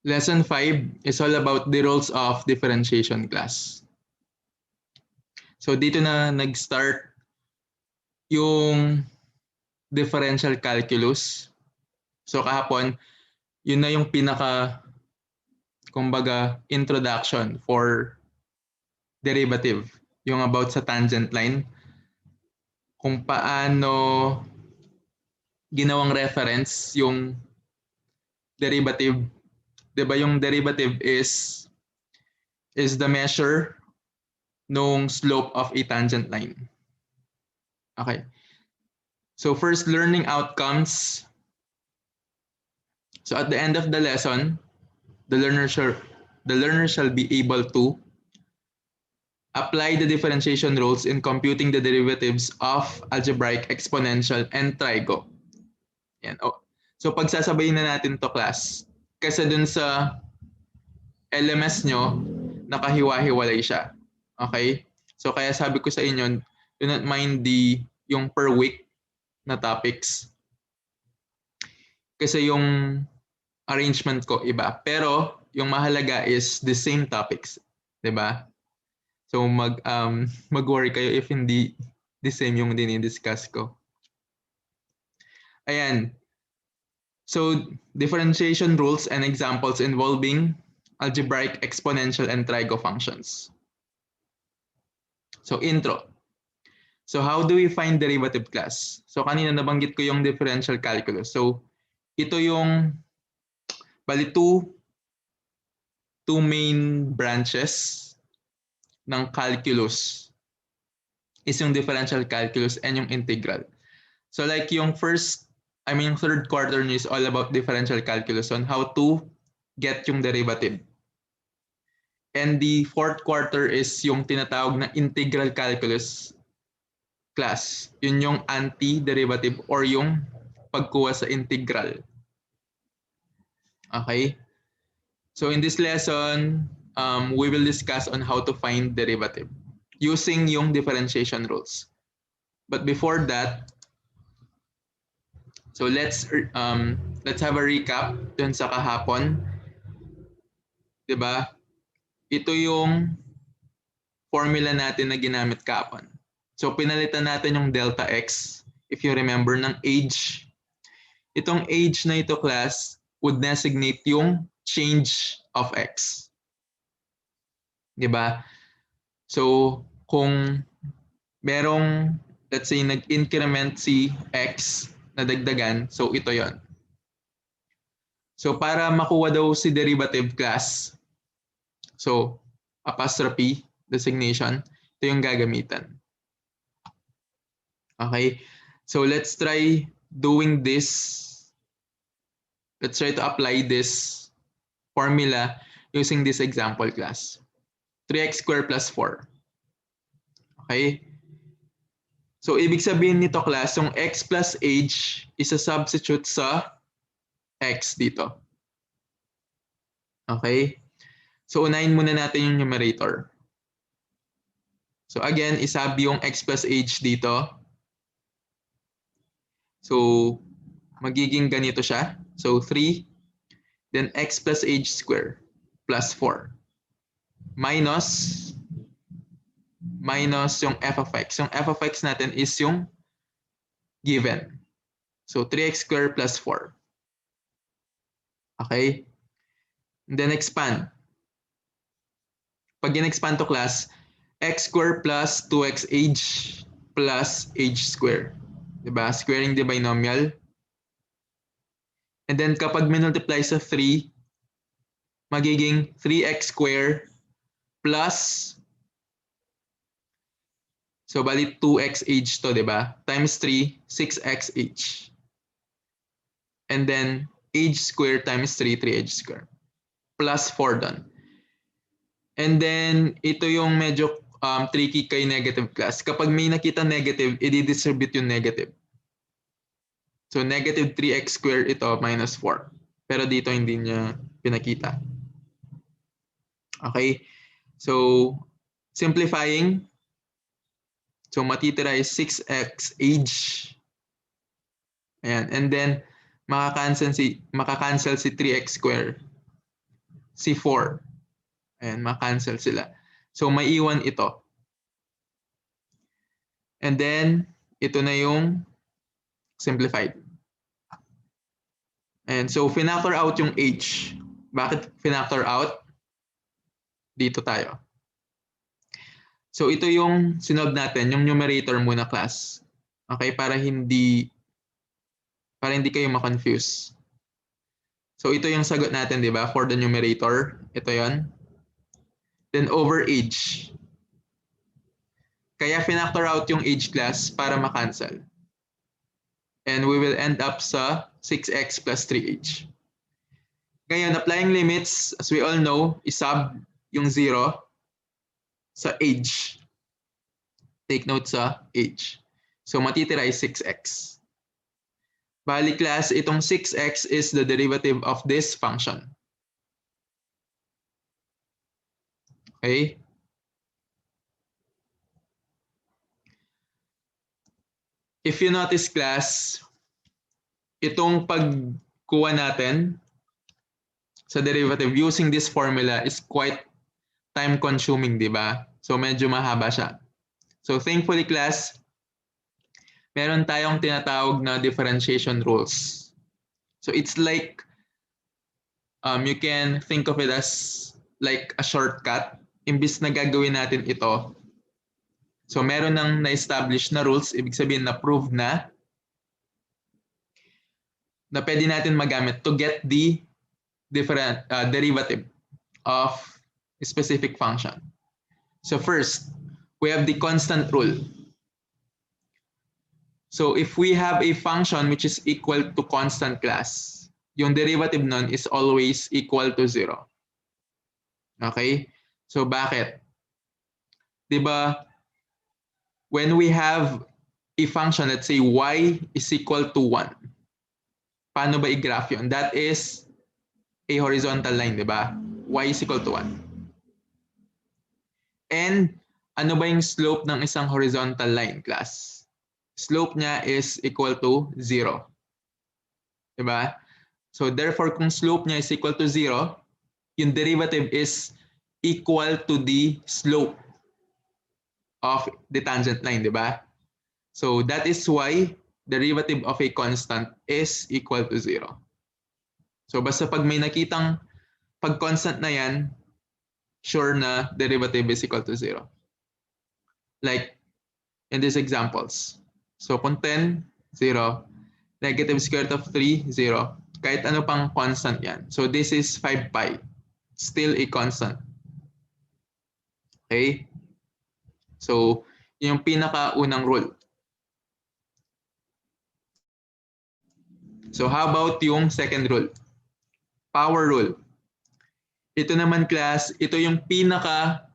Lesson 5 is all about the rules of differentiation class. So dito na nag-start yung differential calculus. So kahapon, yun na yung kumbaga, introduction for derivative. Yung about sa tangent line. Kung paano ginawang reference yung derivative. Diba yung derivative is the measure nung slope of a tangent line. Okay. So first, learning outcomes. So at the end of the lesson, the learner shall be able to apply the differentiation rules in computing the derivatives of algebraic, exponential, and trigo. Yan. Oh. So pagsasabayin na natin to, class. Kasi dun sa LMS nyo, nakahiwa-hiwalay siya. Okay? So kaya sabi ko sa inyo, do not mind yung per week na topics. Kasi yung arrangement ko iba. Pero yung mahalaga is the same topics. 'Di ba? So mag-worry kayo if hindi the same yung dinidiscuss ko. Ayan. So differentiation rules and examples involving algebraic, exponential, and trigo functions. So intro. So how do we find derivative, class? So kanina nabanggit ko yung differential calculus. So ito yung bali two main branches ng calculus is yung differential calculus and yung integral. So like yung third quarter nyo is all about differential calculus on how to get yung derivative. And the fourth quarter is yung tinatawag na integral calculus class. Yun yung anti-derivative or yung pagkuha sa integral. Okay? So in this lesson, we will discuss on how to find derivative using yung differentiation rules. But before that, so let's have a recap dun sa kahapon. 'Di ba? Ito yung formula natin na ginamit kahapon. So pinalitan natin yung delta x, if you remember, ng age. Itong age na ito, class, would designate yung change of x. 'Di ba? So kung merong, let's say, nag-increment si x na dagdagan, so ito yon. So para makuha daw si derivative, class, so apostrophe designation, ito yung gagamitan. Okay? So let's try doing this. Let's try to apply this formula using this example, class. 3x squared plus 4. Okay? So ibig sabihin nito, class, yung x plus h is a substitute sa x dito. Okay? So unahin muna natin yung numerator. So again, isabi yung x plus h dito. So magiging ganito siya. So 3, then x plus h squared plus 4. Minus yung f of x. Yung f of x natin is yung given. So 3x squared plus 4. Okay? And then expand. Pag in-expand to, class, x squared plus 2xh plus h squared. Diba? Squaring the binomial. And then kapag minultiply sa 3, magiging 3x squared plus, so bali 2xh to, diba? Times 3, 6xh. And then h squared times 3, 3h squared. Plus 4 doon. And then ito yung medyo tricky kay negative, class. Kapag may nakita negative, i-distribute yung negative. So negative 3x squared ito minus 4. Pero dito hindi niya pinakita. Okay? So simplifying. So matitira is 6xh. Ayan. And then makakancel si 3x squared. si 4. Ayan, ma-cancel sila. So, maiiwan ito. And then, ito na yung simplified. And so, finactor out yung h. Bakit finactor out? Dito tayo. So, ito yung sinolve natin, yung numerator muna class. Okay, para hindi kayo ma-confuse. So, ito yung sagot natin, di ba? For the numerator. Ito yon. Then, over age. Kaya finactor out yung age class para ma-cancel. And we will end up sa 6x plus 3h. Ngayon, applying limits, as we all know, isub yung 0 sa age. Take note sa age. So, matitira is 6x. Bali class, itong 6x is the derivative of this function. Okay? If you notice class, itong pagkuha natin sa derivative using this formula is quite time-consuming, di ba? So medyo mahaba siya. So thankfully class, meron tayong tinatawag na differentiation rules. So it's like, you can think of it as like a shortcut. Imbis na gagawin natin ito, so meron nang na-establish na rules, ibig sabihin na prove na pwede natin magamit to get the different derivative of a specific function. So first, we have the constant rule. So if we have a function which is equal to constant class, yung derivative nun is always equal to 0. Okay? So bakit? Diba, when we have a function, let's say y is equal to 1, paano ba i-graph yun? That is a horizontal line, di ba? Y is equal to 1. And ano ba yung slope ng isang horizontal line, class? Slope niya is equal to 0. Di ba? So therefore, kung slope niya is equal to 0, yung derivative is equal to the slope of the tangent line, di ba? So that is why derivative of a constant is equal to 0. So basta pag may nakitang pag constant na yan, sure na derivative is equal to 0. Like in these examples. So kung 10, 0. Negative square root of 3, 0. Kahit ano pang constant yan. So this is 5 pi. Still a constant. Okay? So yung pinakaunang rule. So how about yung second rule? Power rule. Ito naman class, ito yung pinaka,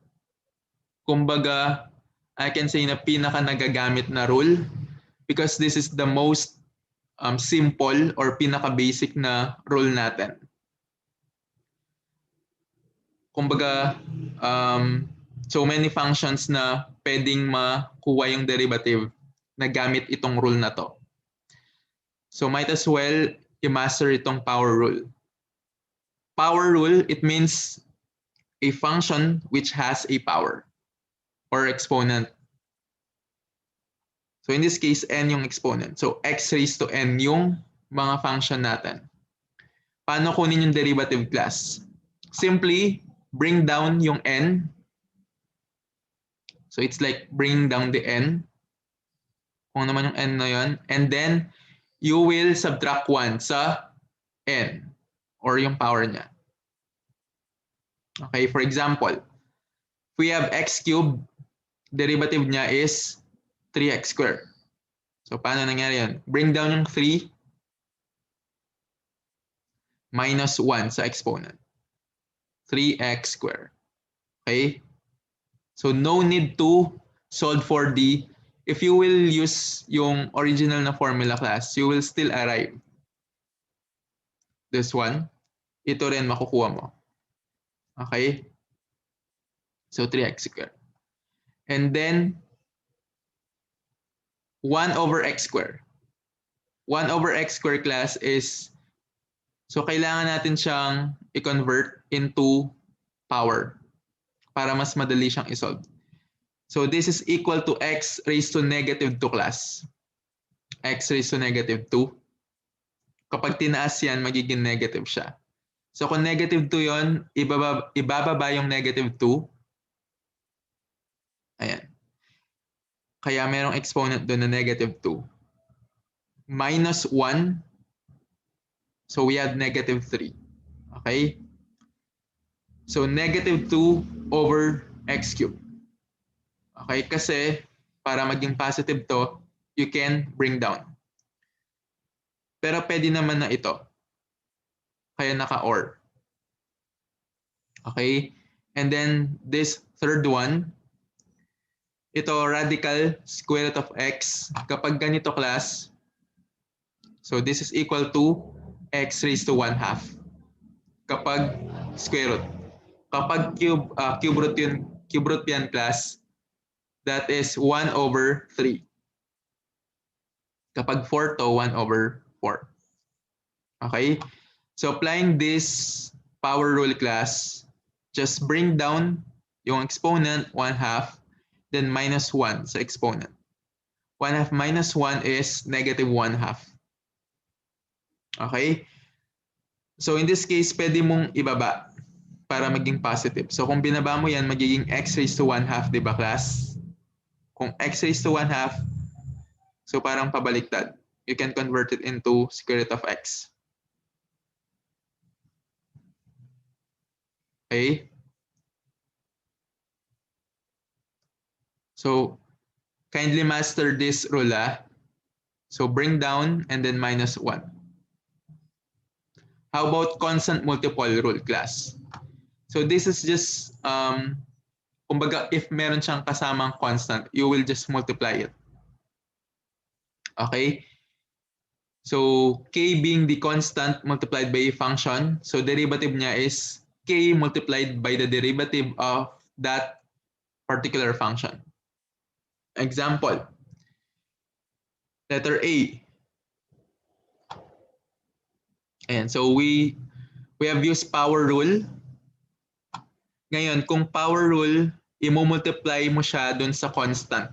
kumbaga, I can say na pinaka nagagamit na rule because this is the most simple or pinaka basic na rule natin. Kumbaga, so many functions na pwedeng makuha yung derivative na gamit itong rule na to. So might as well i-master itong power rule. Power rule, it means a function which has a power or exponent. So in this case, n yung exponent. So x raised to n yung mga function natin. Paano kunin yung derivative class? Simply bring down yung n. So it's like bring down the n. Kung naman yung n na yun. And then you will subtract 1 sa n or yung power niya. Okay, for example, if we have x cubed, derivative niya is 3x squared. So paano nangyari yun? Bring down yung 3 minus 1 sa exponent. 3x squared. Okay? So no need to solve for d. If you will use yung original na formula class, you will still arrive. This one, ito rin makukuha mo. Okay? So 3x squared. And then 1 over x squared. 1 over x squared class is So kailangan natin siyang i-convert into power para mas madali siyang isolve. So this is equal to x raised to negative 2 class. X raised to negative 2. Kapag tinaas yan, magiging negative siya. So kung negative 2 yon, ibababa yung negative 2. Ayan. Kaya merong exponent doon na negative 2. Minus 1. So we have negative 3. Okay? So negative 2 over x cubed. Okay? Kasi para maging positive to, you can bring down. Pero pwede naman na ito. Kaya naka-or. Okay? And then this third one, ito radical square root of x. Kapag ganito class, so this is equal to x raised to 1/2. Kapag square root. Kapag cube root yan class, that is 1 over 3. Kapag 4 to, 1 over 4. Okay? So applying this power rule class, just bring down yung exponent 1/2, then minus 1 sa exponent. 1/2 minus 1 is negative 1/2. Okay? So in this case, pwede mong ibaba para maging positive. So kung binaba mo yan, magiging x raised to 1/2, di ba class? Kung x raised to 1/2, so parang pabaliktad. You can convert it into square root of x. Okay? So kindly master this rule. So bring down and then minus 1. How about constant multiple rule class? So this is just, kumbaga, if meron siyang kasamang constant, you will just multiply it. Okay? So k being the constant multiplied by a function, so derivative niya is k multiplied by the derivative of that particular function. Example, letter A. And so we have used power rule. Ngayon, kung power rule, i-multiply mo siya dun sa constant,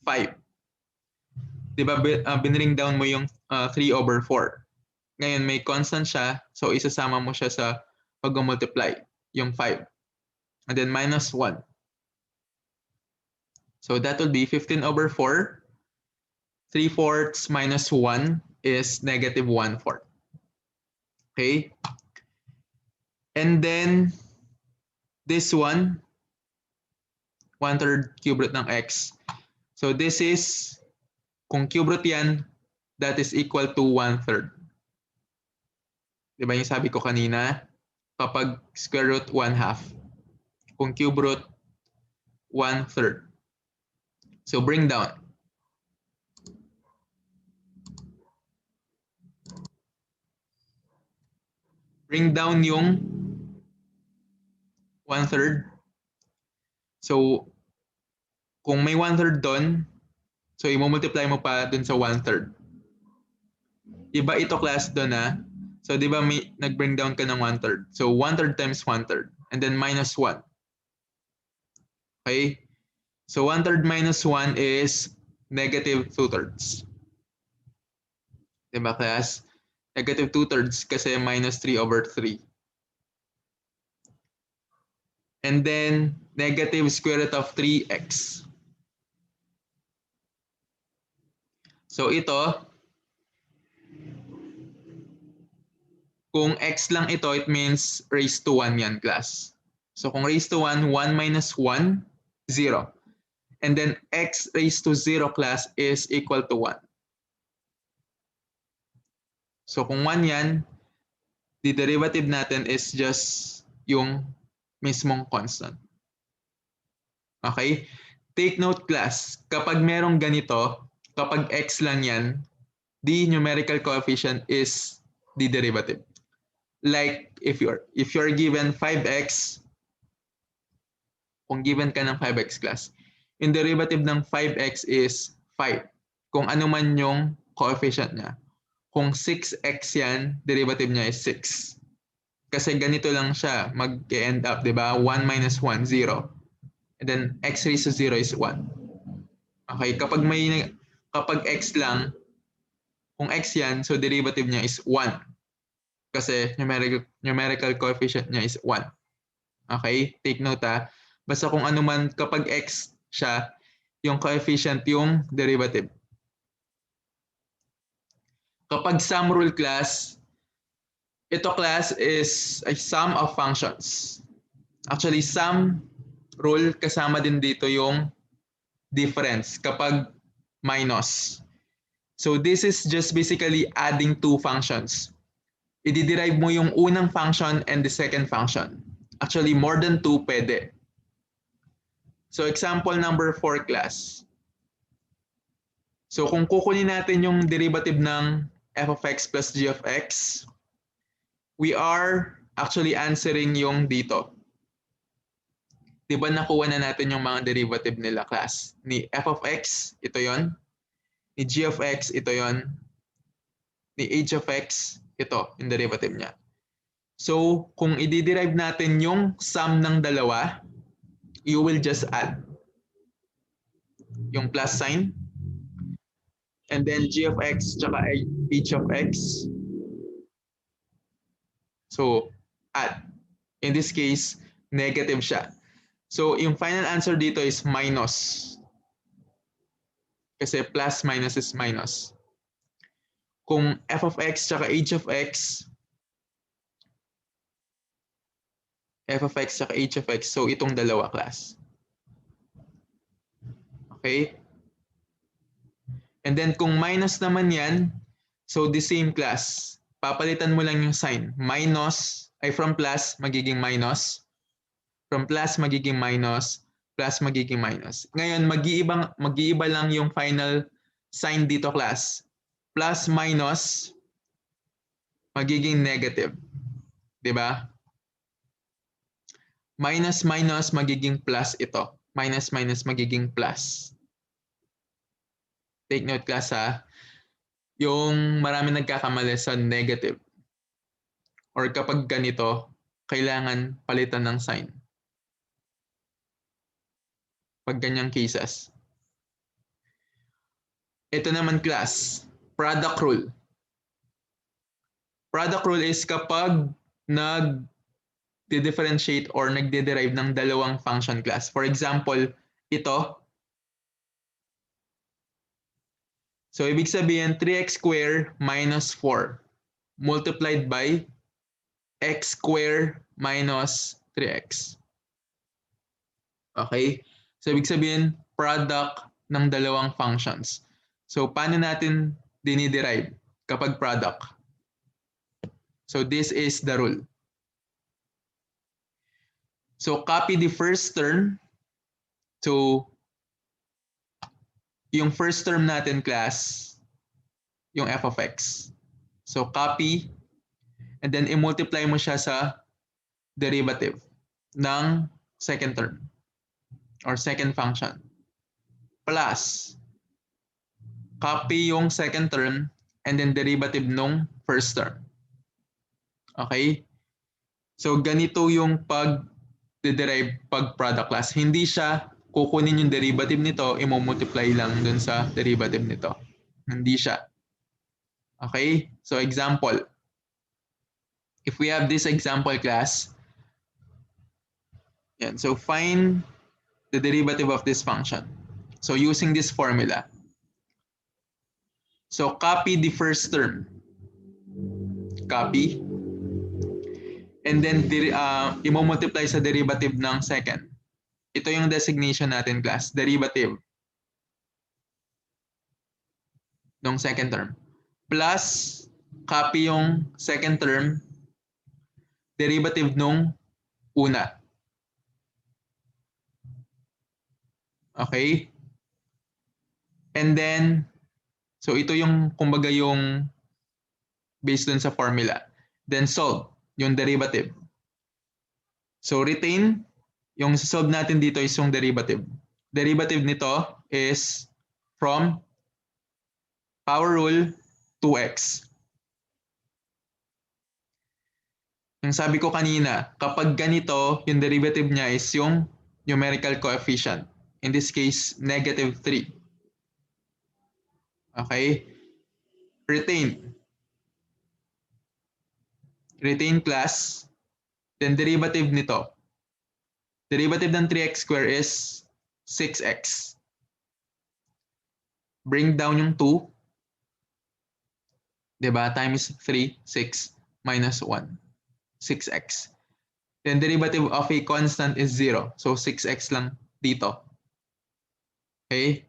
5. Diba, binring down mo yung 3 over 4. Ngayon, may constant siya, so isasama mo siya sa pag-multiply, yung 5. And then minus 1. So that will be 15 over 4. 3/4 minus 1 is negative 1/4. Okay? And then, this one, 1/3 cube root ng x. So this is, kung cube root yan, that is equal to 1/3. Diba yung sabi ko kanina? Kapag square root, 1/2. Kung cube root, 1/3. So bring down. Bring down yung 1/3. So kung may 1/3 doon, so i-multiply mo pa doon sa 1/3. Iba ito class doon na. So di ba may nag-bring down ka ng 1/3. So 1/3 times 1/3 and then minus 1. Okay? So 1/3 minus 1 is negative 2/3. Diba class? Negative 2/3 kasi minus 3 over 3. And then negative square root of 3x. So ito, kung x lang ito, it means raised to 1 yan class. So kung raised to 1, 1 minus 1, 0. And then x raised to 0 class is equal to 1. So kung 1 yan, the derivative natin is just yung mismong constant. Okay? Take note class, kapag merong ganito, kapag x lang yan, the numerical coefficient is the derivative. Like if you're given 5x, kung given ka ng 5x class, yung derivative ng 5x is 5. Kung ano man yung coefficient niya. Kung 6x yan, derivative niya is 6. Kasi ganito lang siya mag-end up, di ba? 1 minus 1, 0. And then x raised to 0 is 1. Okay, kapag x lang, kung x yan, so derivative niya is 1. Kasi numerical coefficient niya is 1. Okay, take note ha. Basta kung ano man, kapag x siya, yung coefficient yung derivative. Kapag sum rule class, ito class is a sum of functions. Actually, sum rule kasama din dito yung difference kapag minus. So this is just basically adding two functions. I-derive mo yung unang function and the second function. Actually, more than two pwede. So example number 4 class. So kung kukunin natin yung derivative ng f of x plus g of x, we are actually answering yung dito. Di ba nakuha na natin yung mga derivative nila class? Ni f of x, ito yon. Ni g of x, ito yon. Ni h of x, ito, yung derivative niya. So kung i-derive natin yung sum ng dalawa, you will just add yung plus sign, and then g of x tsaka h of x. So add. In this case, negative siya. So yung final answer dito is minus. Kasi plus minus is minus. Kung f of x tsaka h of x, f of x tsaka h of x, so itong dalawa class. Okay? And then kung minus naman yan, so the same class. Papalitan mo lang yung sign. Minus, ay from plus, magiging minus. From plus, magiging minus. Plus, magiging minus. Ngayon, mag-iiba lang yung final sign dito class. Plus, minus, magiging negative. Diba? Minus, minus, magiging plus ito. Minus, minus, magiging plus. Take note class ha. Yung marami nagkakamali sa negative. Or kapag ganito, kailangan palitan ng sign. Pag ganyang cases. Ito naman class, product rule. Product rule is kapag nag-differentiate or nagde-derive ng dalawang function class. For example, ito. So, ibig sabihin, 3x squared minus 4 multiplied by x squared minus 3x. Okay? So, ibig sabihin, product ng dalawang functions. So, paano natin diniderive kapag product? So, this is the rule. So, copy the first term to yung first term natin class, yung f of x. So, copy and then i-multiply mo siya sa derivative ng second term or second function. Plus, copy yung second term and then derivative nung first term. Okay? So, ganito yung pag-derive pag product class. Hindi siya kukunin yung derivative nito, i-multiply lang dun sa derivative nito. Hindi siya. Okay? So, example. If we have this example class, yan. So, find the derivative of this function. So, using this formula. So, copy the first term. Copy. And then, i-multiply sa derivative ng second. Ito yung designation natin class, derivative ng second term. Plus, copy yung second term, derivative nung una. Okay? And then, so ito yung, kumbaga yung based dun sa formula. Then solve, yung derivative. So retain, yung solve natin dito is yung derivative. Derivative nito is from power rule 2x. Yung sabi ko kanina, kapag ganito, yung derivative niya is yung numerical coefficient. In this case, -3. Okay? Retain. Retain class. Then derivative nito. Derivative ng 3x squared is 6x. Bring down yung 2. Diba? Times 3, 6, minus 1. 6x. Then derivative of a constant is 0. So 6x lang dito. Okay?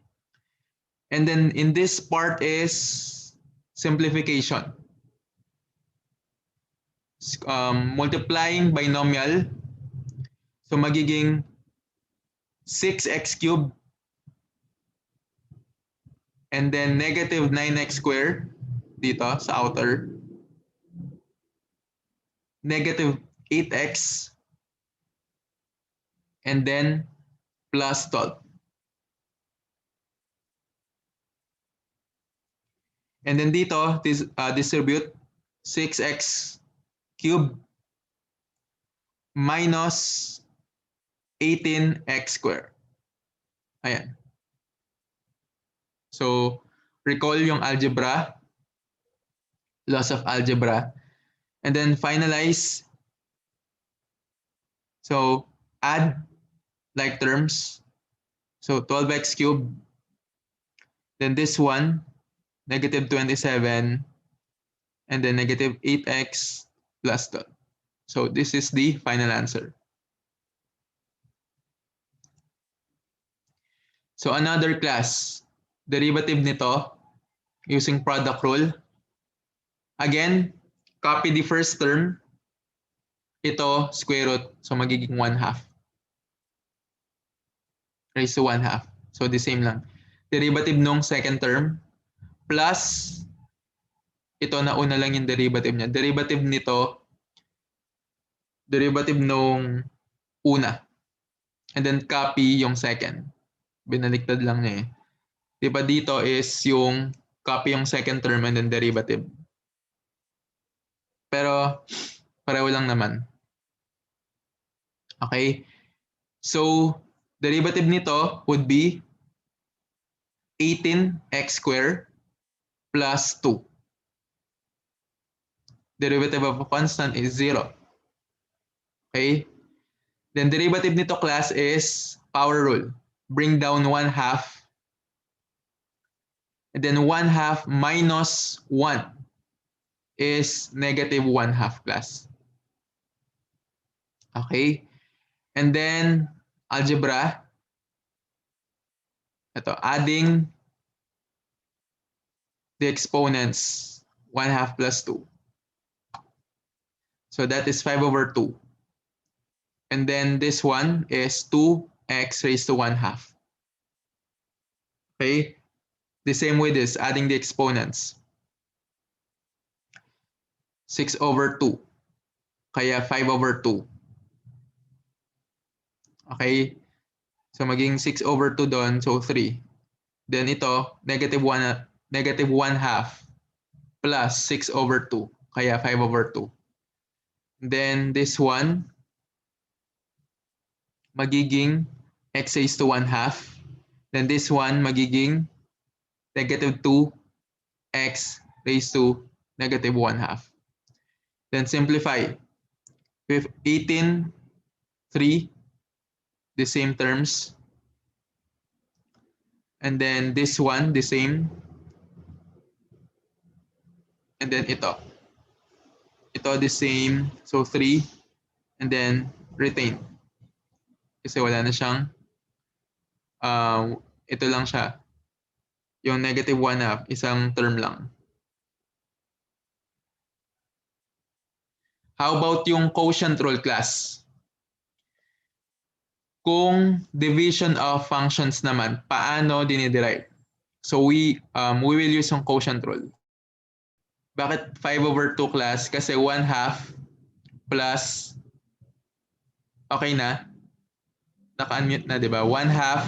And then in this part is simplification. Multiplying binomial. So magiging 6x cubed and then negative 9x squared dito sa outer. Negative 8x and then plus 12. And then dito, distribute 6x cubed minus 18x squared. Ayan. So, recall yung algebra, laws of algebra, and then finalize. So, add like terms. So, 12x cubed. Then this one, negative 27, and then negative 8x plus 12. So, this is the final answer. So, another class, derivative nito using product rule. Again, copy the first term. Ito, square root. So, magiging 1/2. Raised to 1/2. So, the same lang. Derivative nung second term plus ito na una lang yung derivative niya. Derivative nito, derivative nung una. And then copy yung second. Binaliktad lang niya eh. Diba dito is yung copy yung second term and then derivative. Pero pareho lang naman. Okay? So, derivative nito would be 18x squared plus 2. Derivative of a constant is 0. Okay? Then derivative nito class is power rule. Bring down 1/2. And then 1/2 minus 1 is negative 1/2 class. Okay? And then algebra. Ito, adding the exponents 1/2 plus 2. So that is 5/2. And then this one is 2x raised to 1/2. Okay? The same way this, adding the exponents. 6/2. Kaya 5/2. Okay? So maging 6/2 doon, so 3. Then ito, negative 1/2 plus 6/2. Kaya 5/2. Then this one, magiging x raised to 1/2. Then this one, magiging negative 2x raised to negative 1/2. Then simplify. With 18, 3, the same terms. And then this one, the same. And then ito. Ito the same. So 3. And then retain. Kasi wala na siyang, ito lang siya. Yung negative 1/2, isang term lang. How about yung quotient rule class? Kung division of functions naman, paano diniderive? So we will use yung quotient rule. Bakit 5/2 class? Kasi 1/2 plus, okay na? Naka-unmute na, di ba? 1/2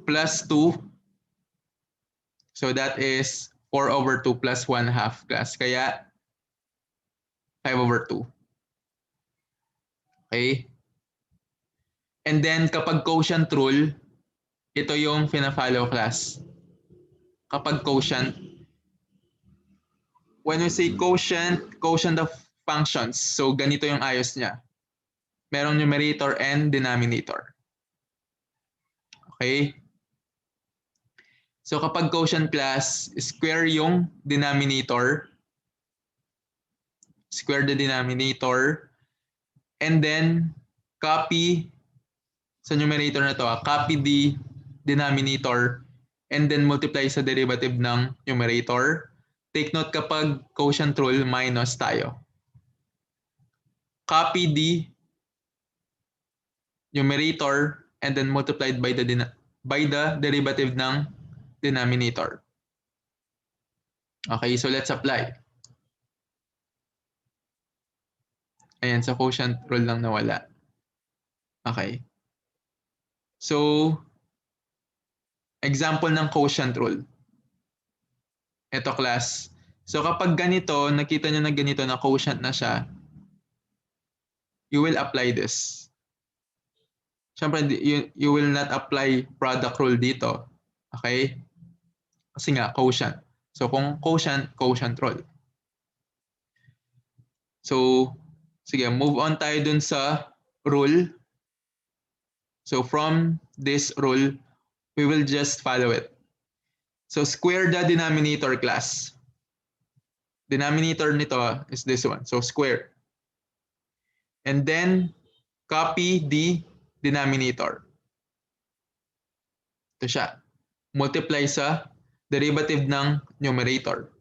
plus 2. So that is 4/2 plus 1/2 class. Kaya 5/2. Okay? And then kapag quotient rule, ito yung fina-follow class. Kapag quotient, when we say quotient of functions, so ganito yung ayos niya. Merong numerator and denominator. Okay? So kapag quotient class, square yung denominator, square the denominator, and then copy sa numerator na to, copy the denominator, and then multiply sa derivative ng numerator. Take note kapag quotient rule, minus tayo. Copy the numerator and then multiplied by the derivative ng denominator. Okay, so let's apply. Ayan, sa quotient rule lang nawala. Okay. So, example ng quotient rule. Ito class. So kapag ganito, nakita nyo na ganito na quotient na siya, you will apply this. Siyempre, you will not apply product rule dito. Okay? Kasi nga, quotient. So kung quotient rule. So, sige, move on tayo dun sa rule. So from this rule, we will just follow it. So square the denominator class. Denominator nito is this one. So square. And then copy the denominator. Ito siya. Multiply sa derivative ng numerator.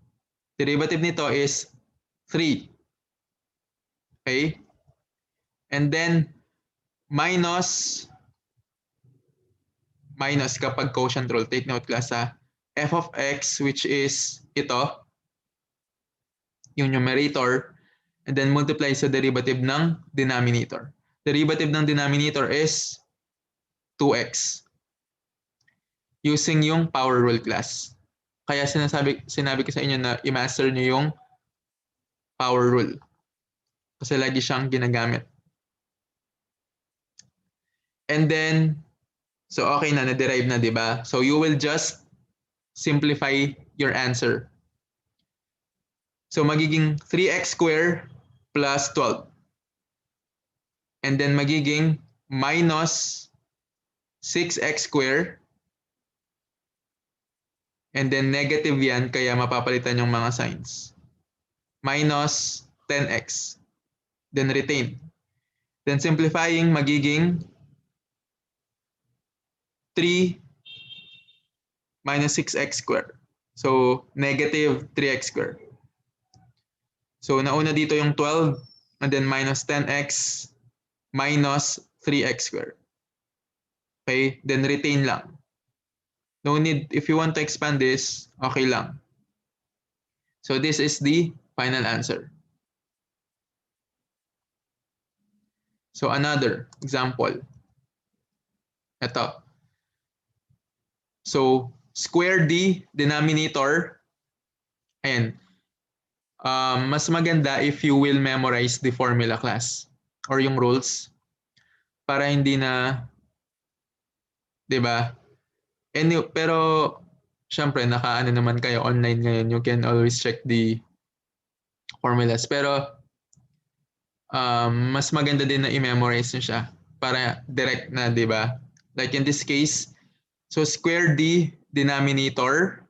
Derivative nito is 3. Okay? And then minus kapag quotient rule. Take note class ha. F of x, which is ito, yung numerator, and then multiply sa derivative ng denominator. Derivative ng denominator is 2x. Using yung power rule class. Kaya sinabi ko sa inyo na i-master nyo yung power rule. Kasi lagi siyang ginagamit. And then, so okay na, na-derive na, di ba? So you will just simplify your answer. So magiging 3x squared plus 12. And then magiging minus 6x squared. And then negative yan, kaya mapapalitan yung mga signs. Minus 10x. Then retain. Then simplifying, magiging 3 minus 6x squared. So negative 3x squared. So nauna dito yung 12 and then minus 10x minus 3x squared. Okay, then retain lang. No need, if you want to expand this, okay lang. So this is the final answer. So another example. Ito. So square the denominator. Ayan. Mas maganda if you will memorize the formula class or yung rules para hindi na, 'di ba? Pero syempre nakaano naman kayo online ngayon, you can always check the formulas. Pero mas maganda din na i-memorize nyo siya para direct na, 'di ba? Like in this case, so square the denominator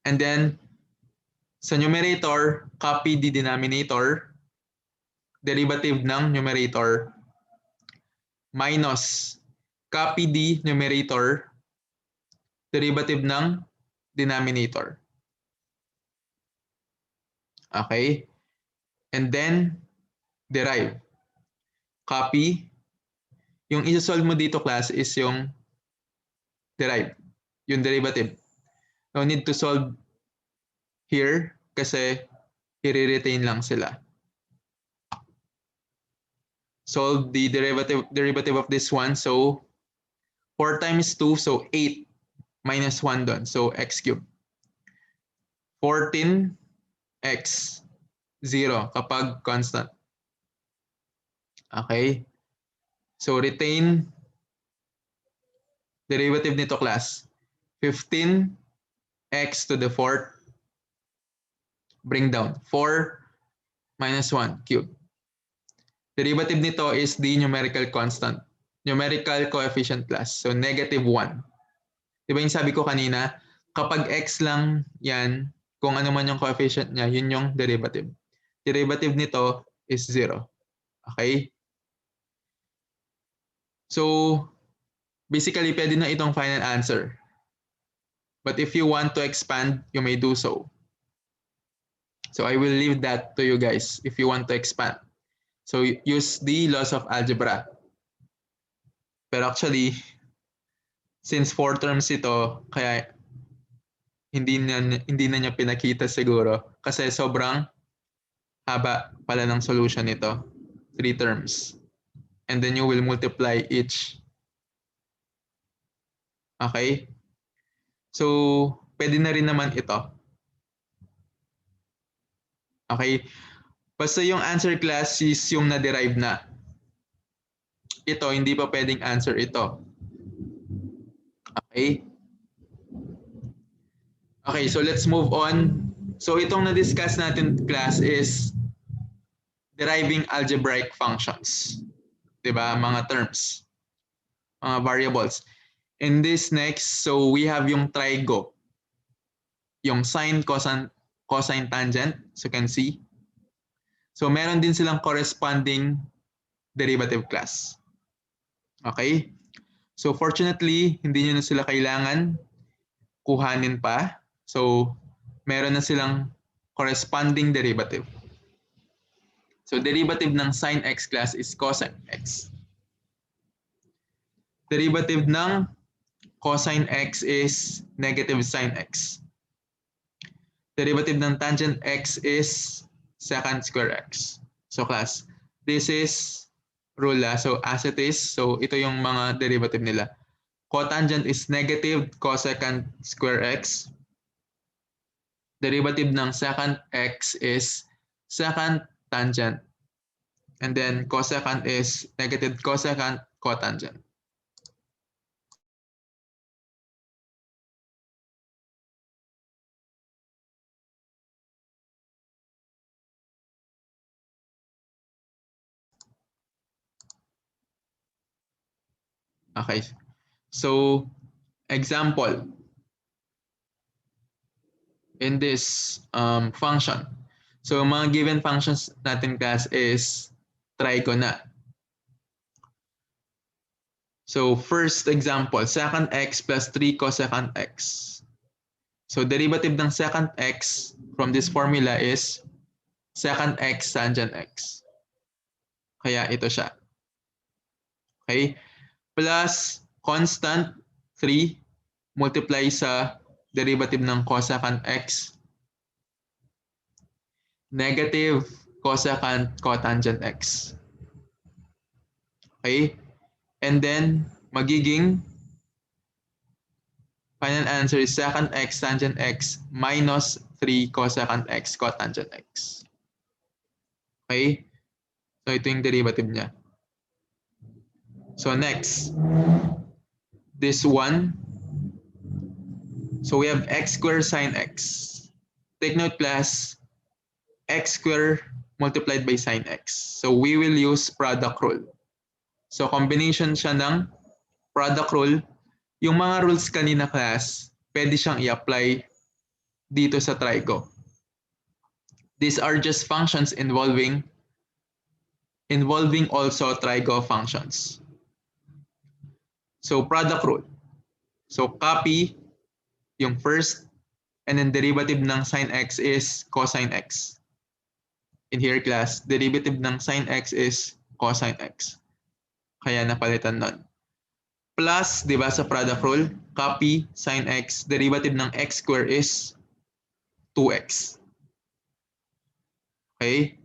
and then sa numerator, copy the denominator, derivative ng numerator, minus copy the numerator, derivative ng denominator. Okay? And then, derive. Copy. Yung isa-solve mo dito, class, is yung derive. Yung derivative. No need to solve here kasi i-retain lang sila. Solve the derivative of this one. So, 4 times 2, so 8 minus 1 doon. So, x cubed. 14x 0 kapag constant. Okay? So retain derivative nito class. 15x to the fourth, bring down. 4 minus 1 cubed. Derivative nito is the numerical constant. Numerical coefficient class. So negative 1. Diba yung sabi ko kanina, kapag x lang yan, kung ano man yung coefficient niya, yun yung derivative. Derivative nito is 0. Okay? So, basically, pwede na itong final answer. But if you want to expand, you may do so. So, I will leave that to you guys if you want to expand. So, use the laws of algebra. Pero actually, since 4 terms ito, kaya hindi na niya pinakita siguro. Kasi sobrang haba pala ng solution nito. 3 terms. And then you will multiply each. Okay? So, pwede na rin naman ito. Okay? Basta yung answer class is yung na-derive na. Ito, hindi pa pwedeng answer ito. Okay? Okay, so let's move on. So itong na-discuss natin class is deriving algebraic functions. Diba? Mga terms. Mga variables. In this next, so we have yung trigo. Yung sine, cosine, tangent. So you can see. So meron din silang corresponding derivative class. Okay? So fortunately, hindi nyo na sila kailangan kuhanin pa. So meron na silang corresponding derivative. So derivative ng sine x class is cosine x. Derivative ng cosine x is negative sine x. Derivative ng tangent x is secant square x. So class, this is rule. So as it is, so ito yung mga derivative nila. Cotangent is negative cosecant square x. Derivative ng secant x is secant tangent. And then cosecant is negative cosecant cotangent. Okay. So, example. In this function. So, mga given functions natin class is trigo na. So, first example, secant x plus 3 cosecant x. So, derivative ng secant x from this formula is secant x tangent x. Kaya ito siya. Okay? Plus constant 3 multiply sa derivative ng cosecant x negative cosecant cotangent x. Okay? And then, magiging final answer is secant x tangent x minus 3 cosecant x cotangent x. Okay? So, ito yung derivative niya. So, next. This one. So, we have x squared sine x. Take note class, x squared multiplied by sine x. So, we will use product rule. So, combination siya ng product rule. Yung mga rules kanina class, pwede siyang i-apply dito sa trigo. These are just functions involving also trigo functions. So, product rule. So, copy yung first and then derivative ng sine x is cosine x. In here class, derivative ng sine x is cosine x. Kaya napalitan nun. Plus, di ba sa product rule, copy sine x, derivative ng x square is 2x. Okay?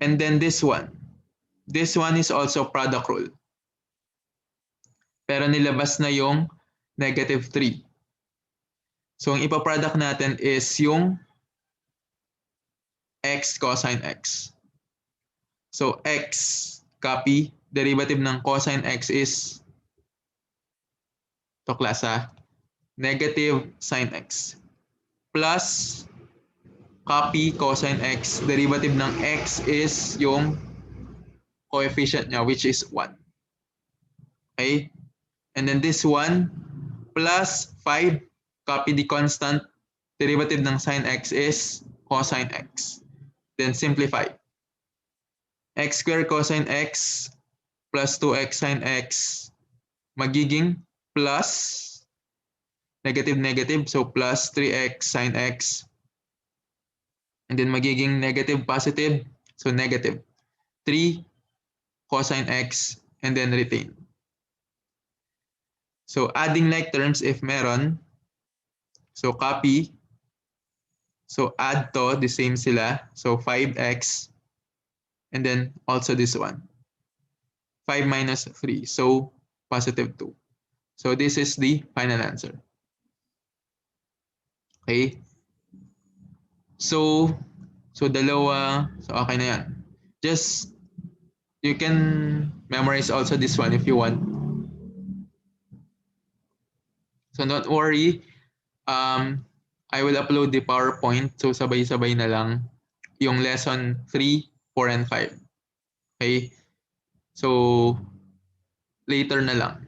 And then this one. This one is also product rule. Pero nilabas na yung negative 3. So, ang ipaproduct natin is yung x cosine x. So x, copy. Derivative ng cosine x is, to class negative sine x. Plus, copy cosine x. Derivative ng x is yung coefficient niya, which is 1. Okay? And then this one, plus 5, copy the constant. Derivative ng sine x is cosine x. Then simplify. X squared cosine x plus 2x sine x magiging plus negative negative, so plus 3x sine x, and then magiging negative positive, so negative 3 cosine x, and then retain. So adding like terms if meron, so copy, so add to, the same sila, so 5x, and then also this one, 5 minus 3, so positive 2. So this is the final answer. Okay? So dalawa, so okay na yan. Just, you can memorize also this one if you want. So don't worry, I will upload the PowerPoint, so sabay-sabay na lang yung lesson 3, 4, and 5. Okay? So, later na lang.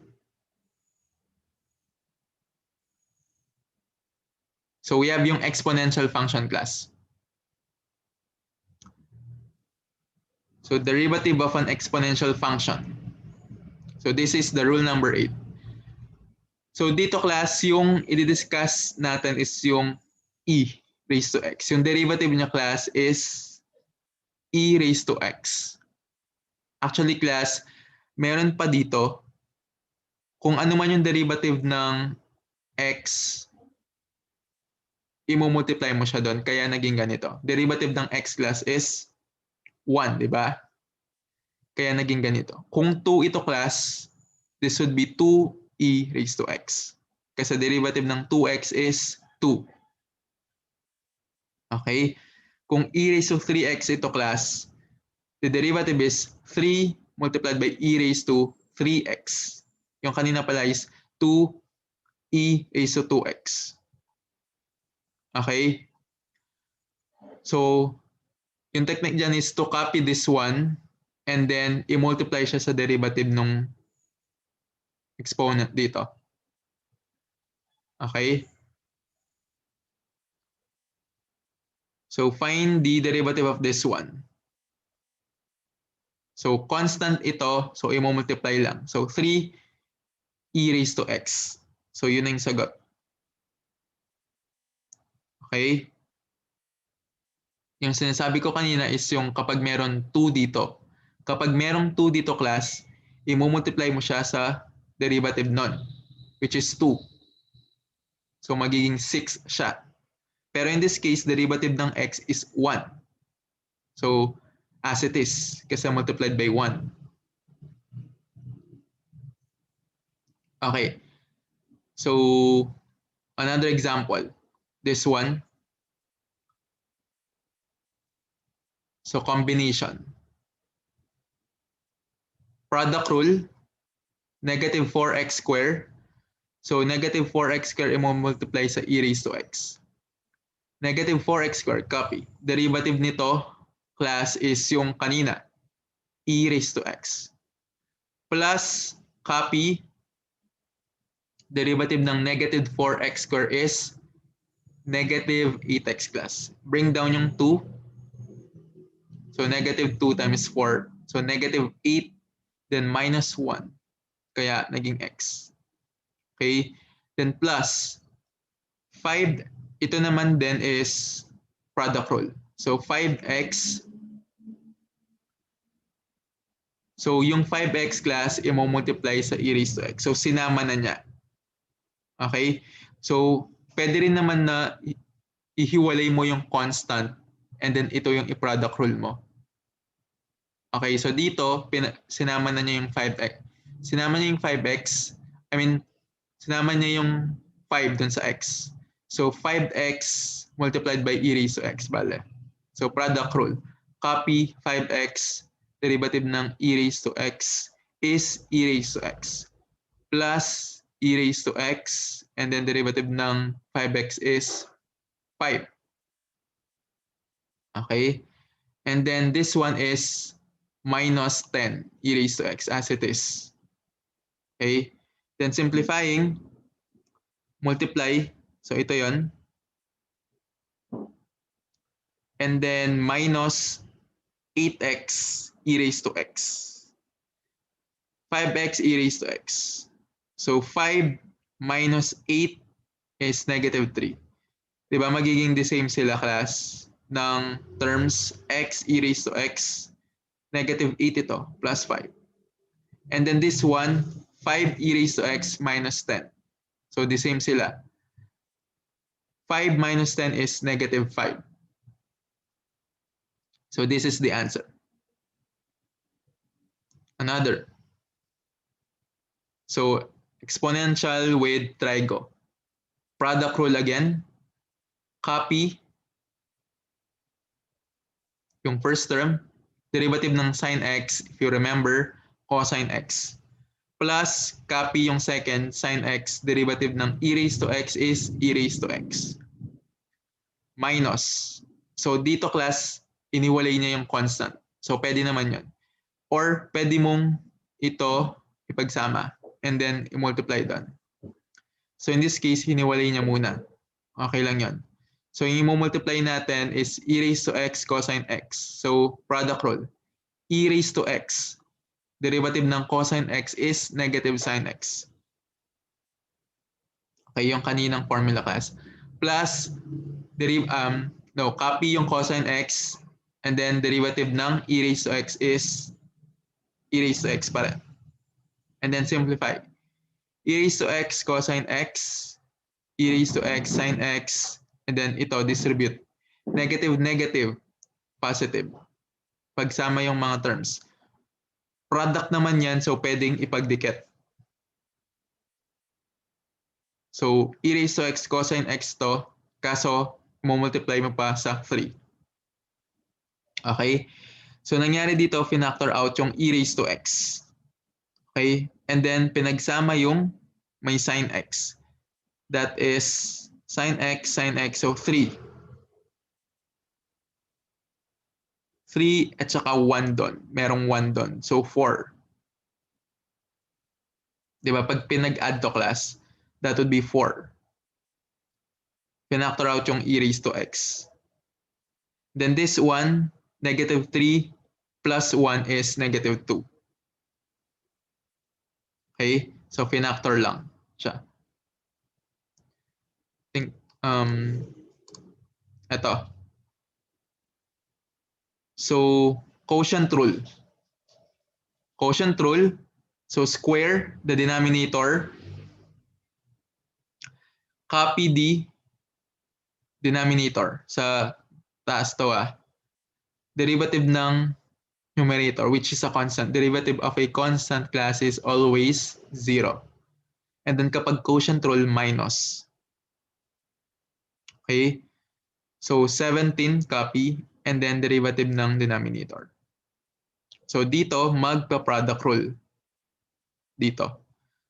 So we have yung exponential function class. So derivative of an exponential function. So this is the rule number 8. So dito class, yung i-discuss natin is yung e raised to x. Yung derivative niya class is e raised to x. Actually class, meron pa dito, kung ano man yung derivative ng x, i-multiply mo siya doon, kaya naging ganito. Derivative ng x class is 1, di ba? Kaya naging ganito. Kung 2 ito class, this would be 2e raised to x. Kasi derivative ng 2x is 2. Okay? Kung e raised to 3x ito class, the derivative is 3 multiplied by e raised to 3x. Yung kanina pala is 2e raised to 2x. Okay? So, yung technique dyan is to copy this one and then i-multiply siya sa derivative ng exponent dito. Okay? So, find the derivative of this one. So, constant ito. So, i-multiply lang. So, 3 e raised to x. So, yun ang sagot. Okay? Yung sinasabi ko kanina is yung kapag meron 2 dito. Kapag merong 2 dito class, i-multiply mo siya sa derivative nun, which is 2. So magiging 6 siya. Pero in this case, derivative ng x is 1. So as it is, kasi multiplied by 1. Okay. So another example. This one. So combination. Product rule, negative 4x squared. So negative 4x squared i-multiply sa e raised to x. Negative 4x squared, copy. Derivative nito, class, is yung kanina, e raised to x. Plus, copy, derivative ng negative 4x squared is negative 8x class. Bring down yung 2. So negative 2 times 4. So negative 8, then minus 1. Kaya naging x. Okay? Then plus 5, ito naman din is product rule. So 5x. So yung 5x class, i-multiply sa e raised to x. So sinama na niya. Okay? So pwede rin naman na ihiwalay mo yung constant and then ito yung i-product rule mo. Okay, so dito, sinama na niya yung 5x. Sinama niya yung 5x. Sinama niya yung 5 dun sa x. So 5x multiplied by e raised to x, bale. So product rule. Copy 5x. derivative ng e raised to x is e raised to x plus e raised to x, and then derivative ng 5x is 5. Okay? And then this one is minus 10 e raised to x as it is. Okay? Then simplifying, multiply. So ito yon. And then minus 8x e raised to x. 5x e raised to x. So 5 minus 8 is negative 3. Diba magiging the same sila class ng terms x e raised to x, negative 8 ito, plus 5. And then this one, 5 e raised to x minus 10. So the same sila. 5 minus 10 is negative 5. So this is the answer. Another. So exponential with trigo. Product rule again. Copy yung first term, derivative ng sine x, if you remember, cosine x. Plus, copy yung second, sine x, derivative ng e raised to x is e raised to x. Minus. So dito class, iniwalay niya yung constant. So pwede naman yun. Or pwede mong ito ipagsama and then i-multiply doon. So in this case, hiniwalay niya muna. Okay lang yun. So yung i-multiply natin is e raised to x cosine x. So product rule. E raised to x. Derivative ng cosine x is negative sine x. Okay, yung kaninang formula class. Plus, copy yung cosine x and then derivative ng e raised to x is e raised to x pa rin. And then simplify. E raised to x cosine x, e raised to x sine x, and then ito distribute. Negative, negative, positive. Pagsama yung mga terms. Product naman yan, so pwedeng ipagdikit. So, e raised to x cosine x to, kaso multiply mo pa sa 3. Okay? So, nangyari dito, finactor out yung e raised to x. Okay? And then, pinagsama yung may sine x. That is sine x, so 3. 3 at saka 1 doon. Merong 1 doon. So 4. Diba? Pag pinag-add to class, that would be 4. Pinactor out yung e raised to x. Then this one, negative 3 plus 1 is negative 2. Okay? So pinactor lang siya. Ito. So, quotient rule. Quotient rule. So, square the denominator. Copy the denominator. Sa taas to Derivative ng numerator, which is a constant. Derivative of a constant class is always 0. And then kapag quotient rule, minus. Okay? So, 17 copy. And then derivative ng denominator. So dito, magpa-product rule. Dito.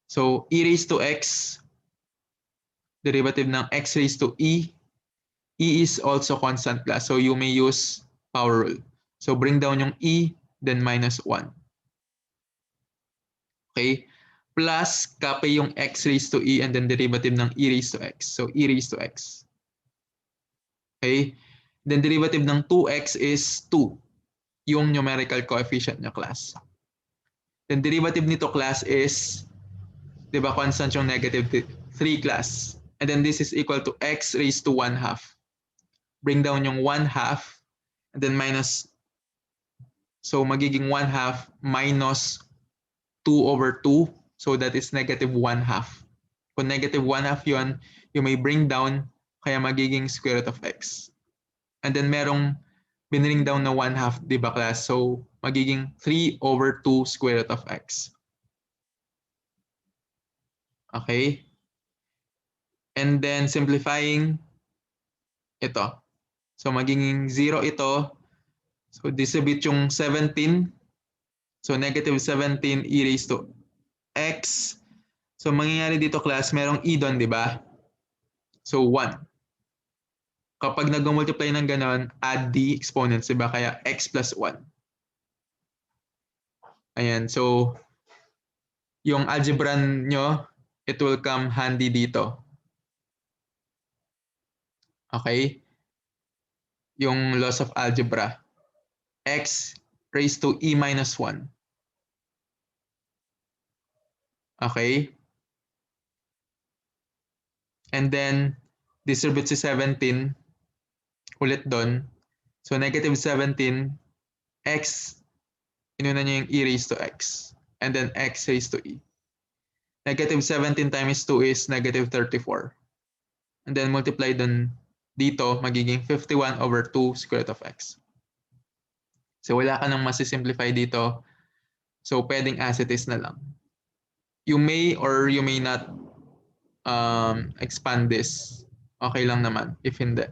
So e raised to x, derivative ng x raised to e. E is also constant class. So you may use power rule. So bring down yung e, then minus 1. Okay? Plus, copy yung x raised to e and then derivative ng e raised to x. So e raised to x. Okay? Then derivative ng 2x is 2, yung numerical coefficient niya class. Then derivative nito class is, di ba constant yung negative 3 class. And then this is equal to x raised to 1/2. Bring down yung 1/2 and then minus, so magiging 1/2 minus 2/2. So that is negative 1/2. Kung negative 1/2 yun, you may bring down, kaya magiging square root of x. And then merong binring down na 1/2, di ba class? So, magiging 3/2 square root of x. Okay? And then simplifying ito. So, magiging 0 ito. So, distribute yung 17 So negative 17 e raised to x. So mangyayari dito class, merong e doon, di ba? So 1. Kapag nag-multiply ng ganon, add the exponents, di ba? Kaya x plus 1. Ayan, so yung algebra nyo, it will come handy dito. Okay? Yung laws of algebra. X raised to e minus 1. Okay? And then, distribute si 17 ulit doon. So, negative 17, x, inuna niya yung e raised to x. And then, x raised to e. Negative 17 times 2 is negative 34. And then, multiply doon dito, magiging 51 over 2 square root of x. So, wala ka nang masisimplify dito. So, pwedeng as it is na lang. You may or you may not expand this. Okay lang naman if hindi.